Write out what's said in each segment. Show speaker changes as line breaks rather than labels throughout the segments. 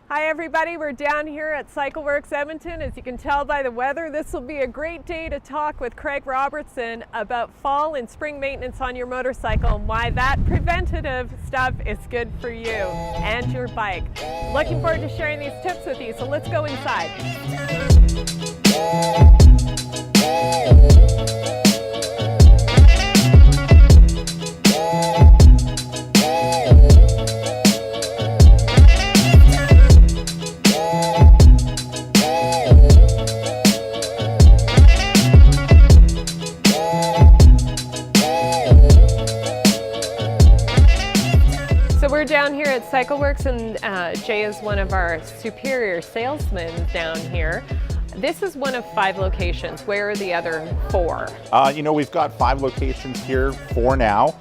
Hi everybody, we're down here at CycleWorks Edmonton. As you can tell by the weather, this will be a great day to talk with Craig Robertson about fall and spring maintenance on your motorcycle and why that preventative stuff is good for you and your bike. Looking forward to sharing these tips with you, so let's go inside. We're down here at CycleWorks, and Jay is one of our superior salesmen down here. This is one of 5 locations. Where are the other 4?
We've got 5 locations here for now.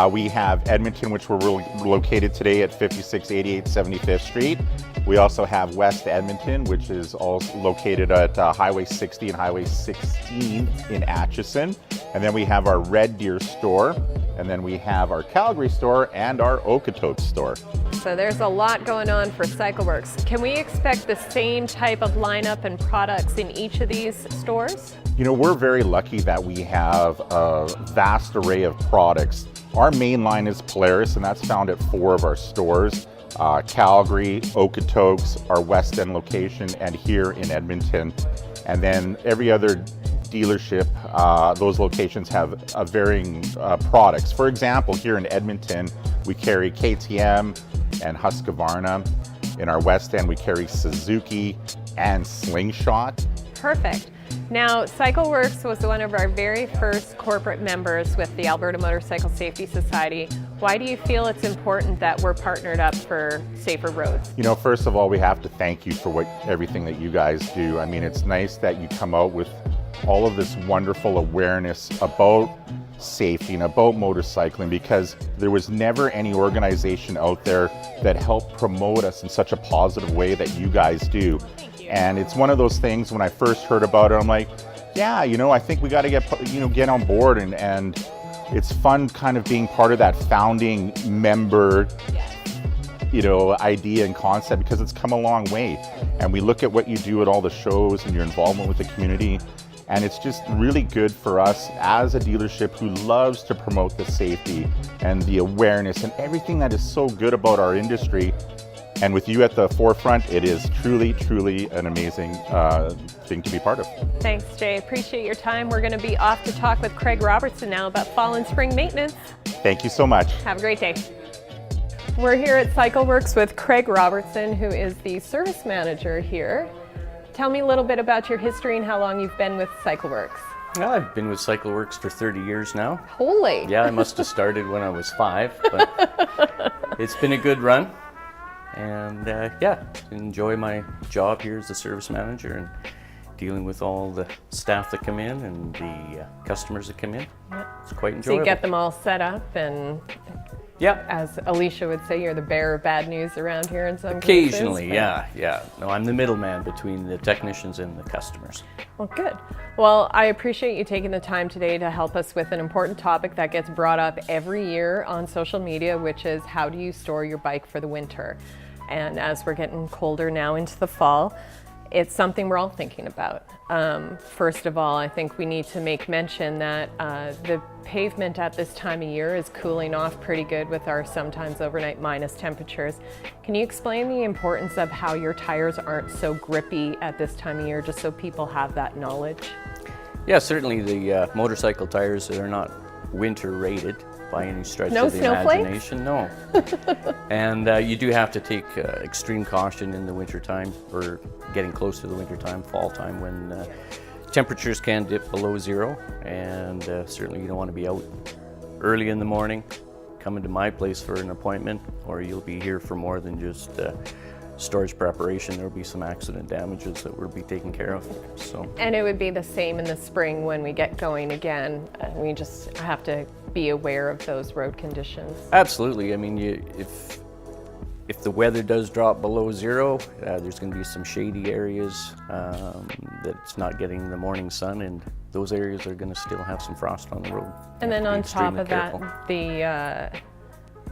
We have Edmonton, which we're located today at 5688 75th Street. We also have West Edmonton, which is also located at Highway 60 and Highway 16 in Atchison. And then we have our Red Deer store. And then we have our Calgary store and our Okotoks store.
So there's a lot going on for CycleWorks. Can we expect the same type of lineup and products in each of these stores?
We're very lucky that we have a vast array of products. Our main line is Polaris, and that's found at 4 of our stores. Calgary, Okotoks, our West End location, and here in Edmonton. And then every other dealership, those locations have varying products. For example, here in Edmonton, we carry KTM and Husqvarna. In our West End, we carry Suzuki and Slingshot.
Perfect. Now, CycleWorks was one of our very first corporate members with the Alberta Motorcycle Safety Society. Why do you feel it's important that we're partnered up for safer roads?
First of all, we have to thank you for everything that you guys do. I mean, it's nice that you come out with all of this wonderful awareness about safety and about motorcycling, because there was never any organization out there that helped promote us in such a positive way that you guys do.
Thank you.
And it's one of those things, when I first heard about it, I'm like, yeah, I think we got to get on board, and it's fun kind of being part of that founding member idea and concept, because it's come a long way. And we look at what you do at all the shows and your involvement with the community. And it's just really good for us as a dealership who loves to promote the safety and the awareness and everything that is so good about our industry. And with you at the forefront, it is truly, truly an amazing thing to be part of.
Thanks, Jay. Appreciate your time. We're going to be off to talk with Craig Robertson now about fall and spring maintenance.
Thank you so much.
Have a great day. We're here at CycleWorks with Craig Robertson, who is the service manager here. Tell me a little bit about your history and how long you've been with CycleWorks.
Well, I've been with CycleWorks for 30 years now.
Holy!
Yeah, I must have started when I was 5, but it's been a good run. And enjoy my job here as a service manager and dealing with all the staff that come in and the customers that come in.
Yeah.
It's quite enjoyable.
So you get them all set up, and as Alicia would say, you're the bearer of bad news around here in some
Occasionally,
cases.
yeah. No, I'm the middleman between the technicians and the customers.
Well, good. Well, I appreciate you taking the time today to help us with an important topic that gets brought up every year on social media, which is how do you store your bike for the winter? And as we're getting colder now into the fall, it's something we're all thinking about. First of all, I think we need to make mention that the pavement at this time of year is cooling off pretty good with our sometimes overnight minus temperatures. Can you explain the importance of how your tires aren't so grippy at this time of year, just so people have that knowledge?
Yeah, certainly the motorcycle tires are not winter rated by any stretch
No
of the
snowflakes?
imagination. No. And you do have to take extreme caution in the wintertime, or getting close to the wintertime, fall time, when temperatures can dip below 0. And certainly you don't want to be out early in the morning coming to my place for an appointment, or you'll be here for more than just storage preparation. There'll be some accident damages that we'll be taking care of.
And it would be the same in the spring when we get going again. We just have to be aware of those road conditions.
Absolutely. I mean, if the weather does drop below 0, there's going to be some shady areas that's not getting the morning sun, and those areas are going to still have some frost on the road.
And then on top of that,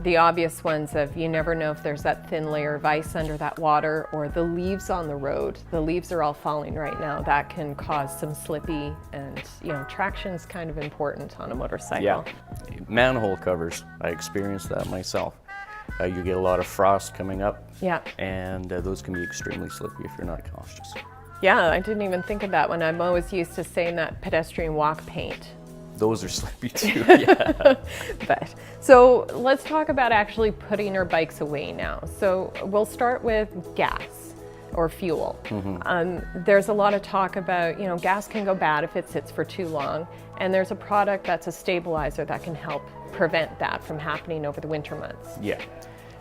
the obvious ones of you never know if there's that thin layer of ice under that water, or the leaves on the road. The leaves are all falling right now. That can cause some slippy, and traction's kind of important on a motorcycle.
Yeah, manhole covers, I experienced that myself. You get a lot of frost coming up,
Yeah.
and those can be extremely slippy if you're not cautious.
Yeah, I didn't even think of that one. I'm always used to saying that pedestrian walk paint.
Those are slippy too, yeah.
But so let's talk about actually putting our bikes away now. So we'll start with gas or fuel. There's a lot of talk about, gas can go bad if it sits for too long. And there's a product that's a stabilizer that can help prevent that from happening over the winter months.
Yeah.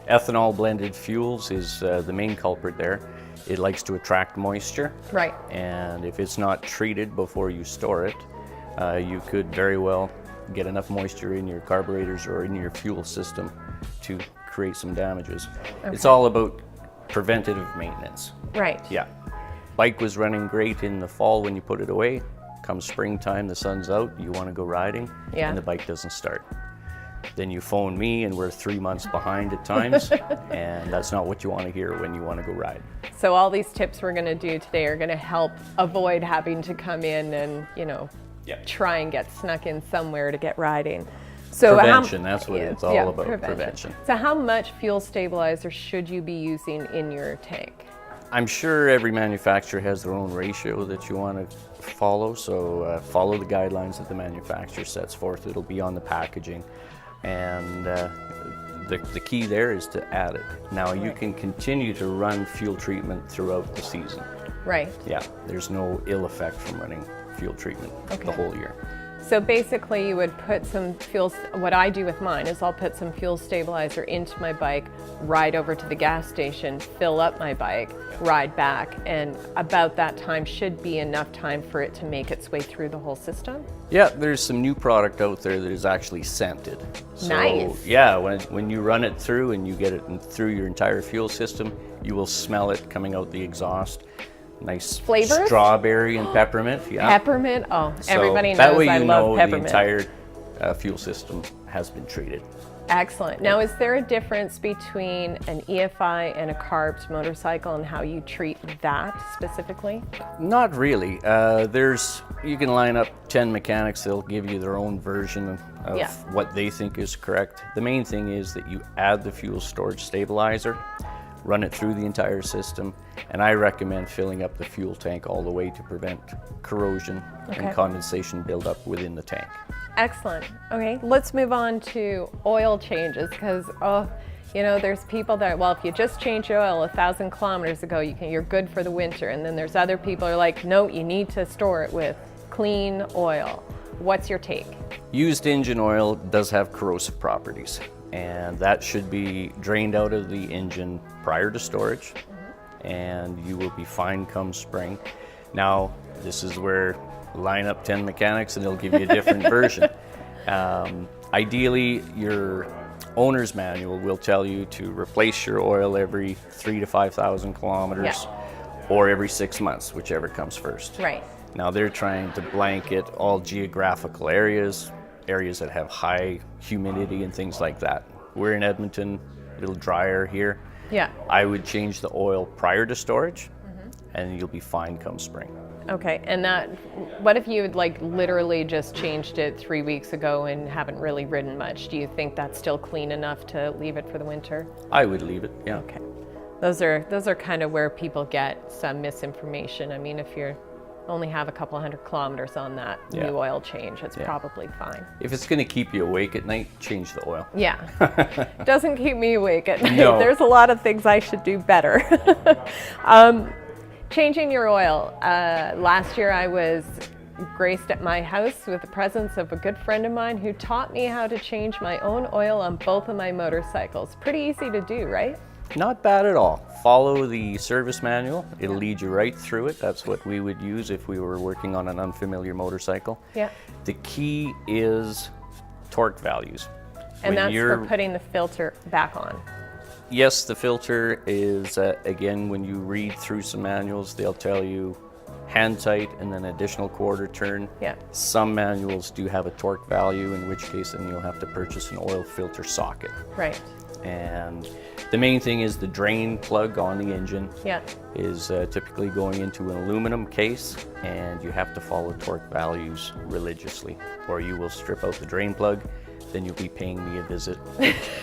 Ethanol blended fuels is the main culprit there. It likes to attract moisture.
Right.
And if it's not treated before you store it, you could very well get enough moisture in your carburetors or in your fuel system to create some damages.
Okay.
It's all about preventative maintenance.
Right.
Yeah. Bike was running great in the fall when you put it away. Come springtime, the sun's out, you want to go riding,
Yeah.
and the bike doesn't start. Then you phone me and we're 3 months behind at times, and that's not what you want to hear when you want to go ride.
So all these tips we're going to do today are going to help avoid having to come in and,
Yep.
try and get snuck in somewhere to get riding. So
Prevention, that's what it's all about, prevention.
So how much fuel stabilizer should you be using in your tank?
I'm sure every manufacturer has their own ratio that you want to follow, so follow the guidelines that the manufacturer sets forth. It'll be on the packaging, and the key there is to add it. Now you can continue to run fuel treatment throughout the season.
Right.
Yeah, there's no ill effect from running fuel treatment the whole year.
So basically you would put some fuel, what I do with mine is I'll put some fuel stabilizer into my bike, ride over to the gas station, fill up my bike, ride back, and about that time should be enough time for it to make its way through the whole system.
Yeah, there's some new product out there that is actually scented. So,
Nice.
Yeah, when you run it through and you get it through your entire fuel system, you will smell it coming out the exhaust. Nice
Flavors?
strawberry and peppermint. Yeah.
Peppermint, oh,
So
everybody
that
knows
way
I
you
love
know
peppermint.
the entire fuel system has been treated.
Excellent. Now, is there a difference between an EFI and a carbed motorcycle and how you treat that specifically?
Not really. You can line up 10 mechanics, they'll give you their own version of
Yeah.
what they think is correct. The main thing is that you add the fuel storage stabilizer, run it through the entire system, and I recommend filling up the fuel tank all the way to prevent corrosion and condensation buildup within the tank.
Excellent. Okay, let's move on to oil changes because, there's people that, well, if you just change your oil 1,000 kilometers ago, you're good for the winter. And then there's other people who are like, no, you need to store it with clean oil. What's your take?
Used engine oil does have corrosive properties, and that should be drained out of the engine prior to storage, and you will be fine come spring. Now, this is where line up 10 mechanics and they'll give you a different version. Ideally, your owner's manual will tell you to replace your oil every 3,000 to 5,000 kilometers or every 6 months, whichever comes first.
Right.
Now they're trying to blanket all geographical areas that have high humidity and things like that. We're in Edmonton, a little drier here.
Yeah.
I would change the oil prior to storage, and you'll be fine come spring.
Okay, and what if you had literally just changed it 3 weeks ago and haven't really ridden much? Do you think that's still clean enough to leave it for the winter?
I would leave it, yeah.
Okay. Those are kind of where people get some misinformation. I mean, if you only have a couple hundred kilometers on that new oil change, it's probably fine.
If it's going to keep you awake at night, change the oil.
Yeah. Doesn't keep me awake at night.
No.
There's a lot of things I should do better. Changing your oil. Last year I was graced at my house with the presence of a good friend of mine who taught me how to change my own oil on both of my motorcycles. Pretty easy to do, right?
Not bad at all. Follow the service manual. It'll lead you right through it. That's what we would use if we were working on an unfamiliar motorcycle.
Yeah.
The key is torque values.
And that's for putting the filter back on.
Yes, the filter is, again, when you read through some manuals, they'll tell you hand tight and then additional quarter turn.
Yeah.
Some manuals do have a torque value, in which case then you'll have to purchase an oil filter socket.
Right.
And the main thing is the drain plug on the engine
Yeah.
is typically going into an aluminum case, and you have to follow torque values religiously, or you will strip out the drain plug. Then you'll be paying me a visit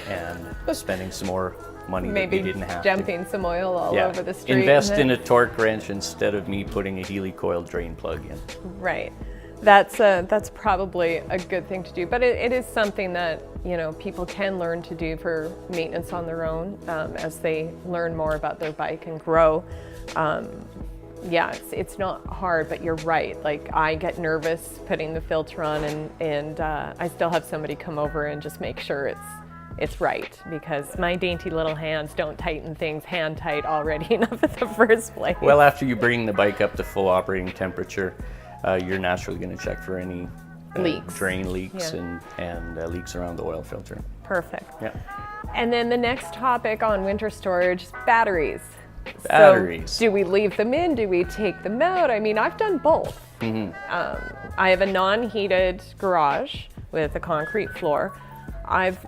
and spending some more money
Maybe
that you didn't have
dumping some oil all over the street.
Invest in a torque wrench instead of me putting a helicoil drain plug in.
Right. That's probably a good thing to do, but it is something that, you know, people can learn to do for maintenance on their own as they learn more about their bike and grow. Yeah, it's not hard, but you're right. Like, I get nervous putting the filter on, and I still have somebody come over and just make sure it's right, because my dainty little hands don't tighten things hand tight already enough in the first place.
Well, after you bring the bike up to full operating temperature, you're naturally going to check for any
leaks,
drain leaks,
yeah,
and leaks around the oil filter.
Perfect.
Yeah.
And then the next topic on winter storage is batteries.
Batteries.
So do we leave them in? Do we take them out? I mean, I've done both.
Mm-hmm.
I have a non-heated garage with a concrete floor. I've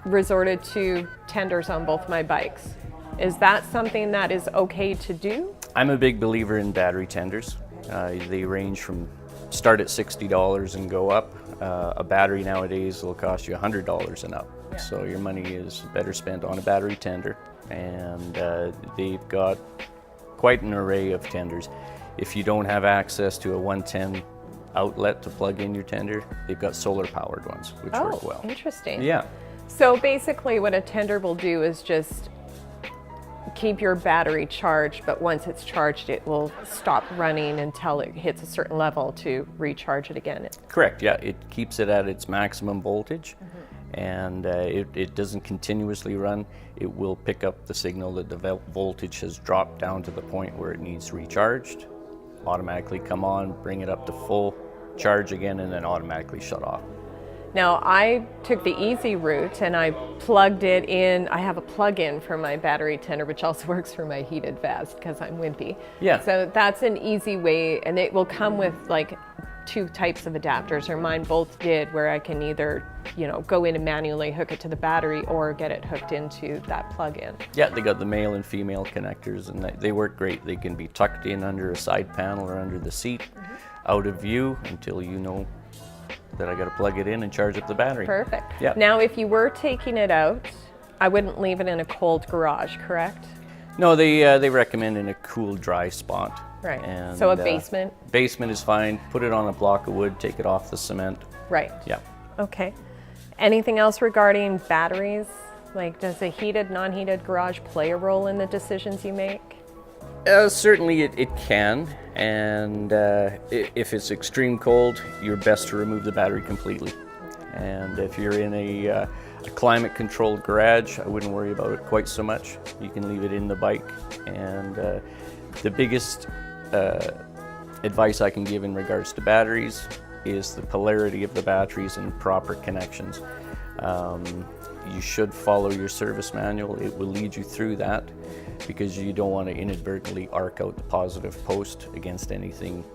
resorted to tenders on both my bikes. Is that something that is okay to do?
I'm a big believer in battery tenders. They range from start at $60 and go up. A battery nowadays will cost you $100 and up. Yeah. So your money is better spent on a battery tender. And they've got quite an array of tenders. If you don't have access to a 110 outlet to plug in your tender, they've got solar powered ones, which work well.
Interesting.
Yeah.
So basically what a tender will do is just keep your battery charged, but once it's charged, it will stop running until it hits a certain level to recharge it again.
Correct, yeah. It keeps it at its maximum voltage. Mm-hmm. And it doesn't continuously run. It will pick up the signal that the voltage has dropped down to the point where it needs recharged, automatically come on, bring it up to full charge again, and then automatically shut off.
Now, I took the easy route and I plugged it in. I have a plug-in for my battery tender, which also works for my heated vest because I'm wimpy.
Yeah.
So that's an easy way, and it will come with like 2 types of adapters, or mine both did, where I can either, you know, go in and manually hook it to the battery or get it hooked into that plug-in.
Yeah, they got the male and female connectors, and they work great. They can be tucked in under a side panel or under the seat, out of view until you know that I got to plug it in and charge up the battery.
Perfect.
Yeah.
Now, if you were taking it out, I wouldn't leave it in a cold garage, correct?
No, they recommend in a cool, dry spot.
Right.
And,
so a basement?
Basement is fine. Put it on a block of wood, take it off the cement.
Right.
Yeah.
Okay. Anything else regarding batteries? Like, does a heated, non-heated garage play a role in the decisions you make?
Certainly it can, and if it's extreme cold, you're best to remove the battery completely. And if you're in a climate-controlled garage, I wouldn't worry about it quite so much. You can leave it in the bike, and the biggest advice I can give in regards to batteries is the polarity of the batteries and proper connections. You should follow your service manual. It will lead you through that, because you don't want to inadvertently arc out the positive post against anything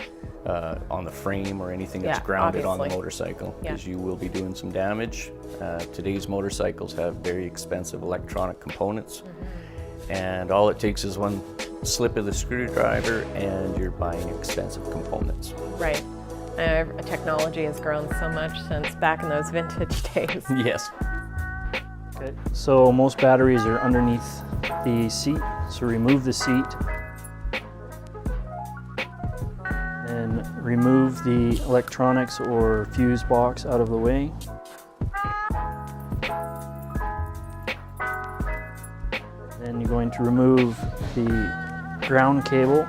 on the frame or anything that's grounded on the motorcycle, because you will be doing some damage. Today's motorcycles have very expensive electronic components, and all it takes is one slip of the screwdriver and you're buying expensive components.
Right. Technology has grown so much since back in those vintage days.
Yes.
Okay, so most batteries are underneath the seat, so remove the seat and remove the electronics or fuse box out of the way. Then you're going to remove the ground cable.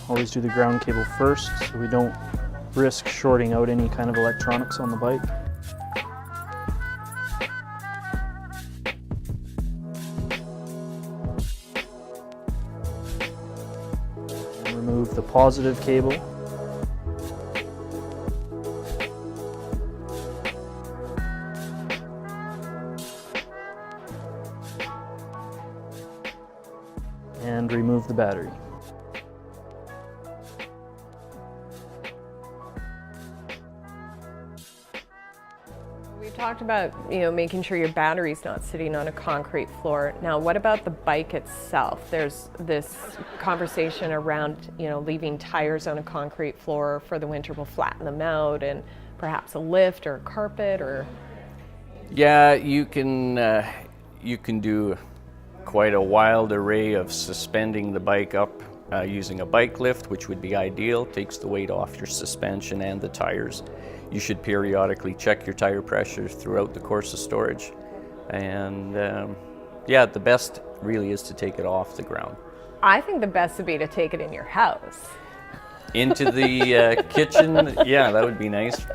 Always do the ground cable first so we don't risk shorting out any kind of electronics on the bike. Remove the positive cable. And remove the battery.
talked about, making sure your battery's not sitting on a concrete floor. Now, what about the bike itself? There's this conversation around, leaving tires on a concrete floor for the winter will flatten them out, and perhaps a lift or a carpet or...
Yeah, you can do quite a wild array of suspending the bike up using a bike lift, which would be ideal. Takes the weight off your suspension and the tires. You should periodically check your tire pressure throughout the course of storage. And yeah, the best really is to take it off the ground.
I think the best would be to take it in your house.
Into the kitchen, yeah, that would be nice.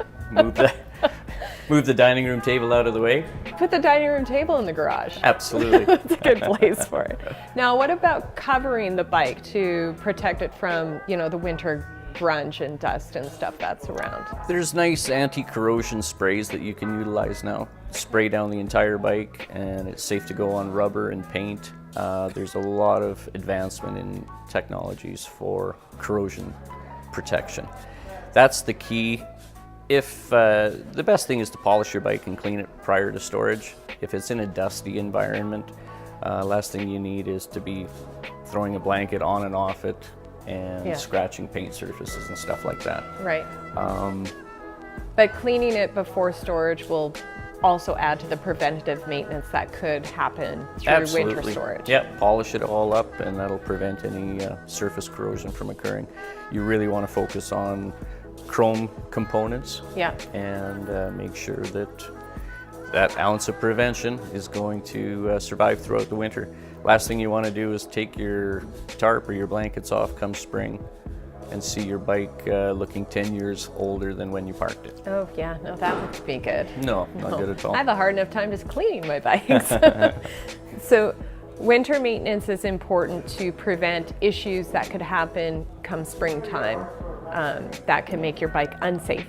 Move the dining room table out of the way.
Put the dining room table in the garage.
Absolutely.
It's a good place for it. Now, what about covering the bike to protect it from, the winter grunge and dust and stuff that's around?
There's nice anti-corrosion sprays that you can utilize now. Spray down the entire bike, and it's safe to go on rubber and paint. There's a lot of advancement in technologies for corrosion protection. That's the key. If the best thing is to polish your bike and clean it prior to storage. If it's in a dusty environment, last thing you need is to be throwing a blanket on and off it and scratching paint surfaces and stuff like that.
Right. But cleaning it before storage will also add to the preventative maintenance that could happen through winter storage.
Yeah, polish it all up, and that'll prevent any surface corrosion from occurring. You really want to focus on chrome components, and make sure that ounce of prevention is going to survive throughout the winter. Last thing you want to do is take your tarp or your blankets off come spring and see your bike looking 10 years older than when you parked it.
Oh yeah, no, that would be good.
No, not good at all.
I have a hard enough time just cleaning my bikes. So winter maintenance is important to prevent issues that could happen come springtime that can make your bike unsafe.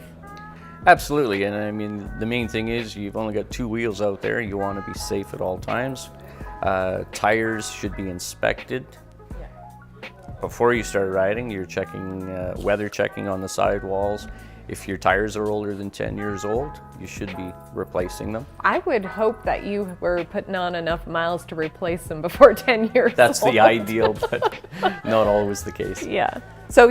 Absolutely, and I mean, the main thing is you've only got 2 wheels out there. You want to be safe at all times. Tires should be inspected. Before you start riding, you're checking, weather checking on the sidewalls. If your tires are older than 10 years old, you should be replacing them.
I would hope that you were putting on enough miles to replace them before 10 years
That's
old.
the ideal, but not always the case.
Yeah. So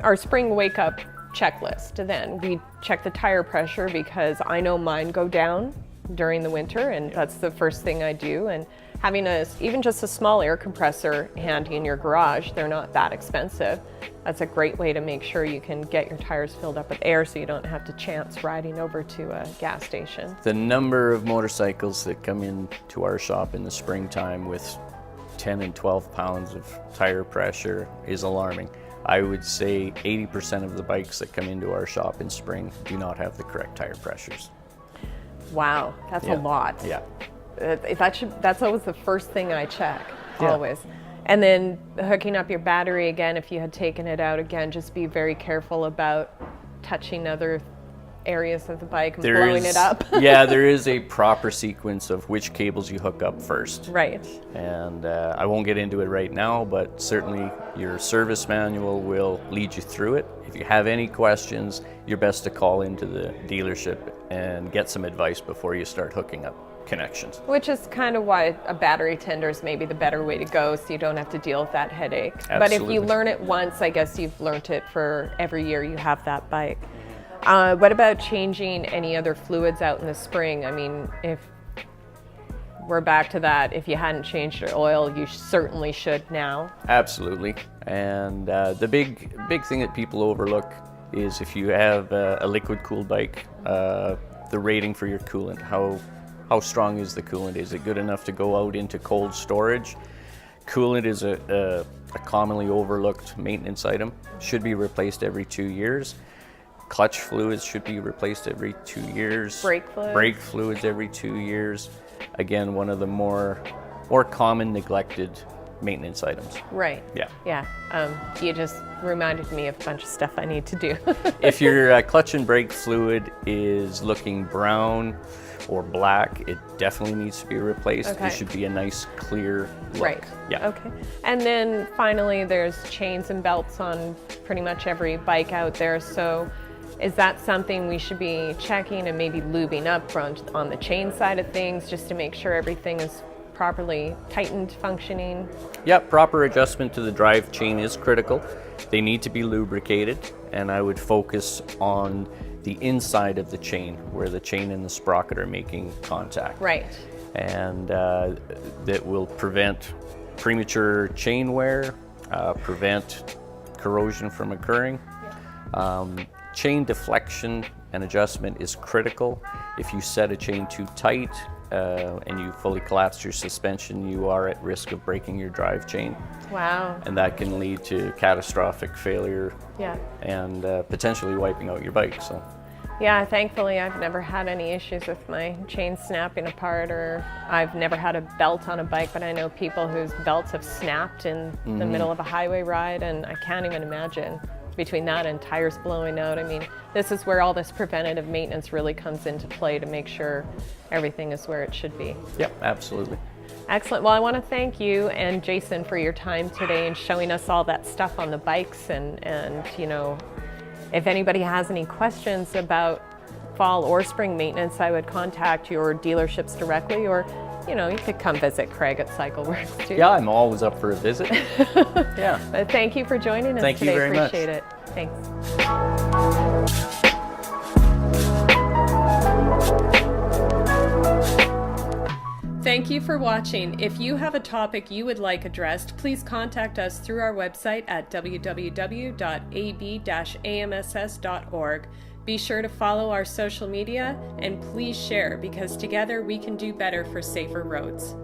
our spring wake up checklist. Then we check the tire pressure because I know mine go down during the winter, and that's the first thing I do. And having even just a small air compressor handy in your garage, they're not that expensive. That's a great way to make sure you can get your tires filled up with air so you don't have to chance riding over to a gas station.
The number of motorcycles that come into our shop in the springtime with 10 and 12 pounds of tire pressure is alarming. I would say 80% of the bikes that come into our shop in spring do not have the correct tire pressures.
Wow, that's a lot.
Yeah.
That's always the first thing I check, always. And then hooking up your battery again, if you had taken it out again, just be very careful about touching other areas of the bike and blowing it up.
Yeah, there is a proper sequence of which cables you hook up first.
Right.
And I won't get into it right now, but certainly your service manual will lead you through it. If you have any questions, you're best to call into the dealership and get some advice before you start hooking up connections.
Which is kind of why a battery tender is maybe the better way to go, so you don't have to deal with that headache.
Absolutely.
But if you learn it once, I guess you've learned it for every year you have that bike. What about changing any other fluids out in the spring? I mean, if we're back to that, if you hadn't changed your oil, you certainly should now.
Absolutely. And the big thing that people overlook is if you have a liquid cooled bike, the rating for your coolant. How strong is the coolant? Is it good enough to go out into cold storage? Coolant is a commonly overlooked maintenance item. Should be replaced every 2 years. Clutch fluids should be replaced every 2 years. Brake fluids every 2 years. Again, one of the more common neglected maintenance items.
Right.
Yeah.
Yeah. You just reminded me of a bunch of stuff I need to do.
If your clutch and brake fluid is looking brown or black, it definitely needs to be replaced.
Okay.
It should be a nice clear look.
Right.
Yeah.
Okay. And then finally, there's chains and belts on pretty much every bike out there. So Is that something we should be checking and maybe lubing up front on the chain side of things just to make sure everything is properly tightened, functioning?
Yep, proper adjustment to the drive chain is critical. They need to be lubricated, and I would focus on the inside of the chain where the chain and the sprocket are making contact.
Right.
And that will prevent premature chain wear, prevent corrosion from occurring. Chain deflection and adjustment is critical. If you set a chain too tight and you fully collapse your suspension, you are at risk of breaking your drive chain.
Wow.
And that can lead to catastrophic failure,
Yeah.
and potentially wiping out your bike. So.
Yeah, thankfully I've never had any issues with my chain snapping apart, or I've never had a belt on a bike, but I know people whose belts have snapped in the middle of a highway ride, and I can't even imagine between that and tires blowing out. I mean, this is where all this preventative maintenance really comes into play to make sure everything is where it should be.
Yep, absolutely.
Excellent. Well, I want to thank you and Jason for your time today and showing us all that stuff on the bikes, and you know, if anybody has any questions about fall or spring maintenance, I would contact your dealerships directly, or you know, you could come visit Craig at CycleWorks too.
Yeah, I'm always up for a visit. Yeah.
But thank you for joining us
Thank
today.
you very much.
Appreciate it. Thanks. Thank you for watching. If you have a topic you would like addressed, please contact us through our website at www.ab-amss.org. Be sure to follow our social media and please share, because together we can do better for safer roads.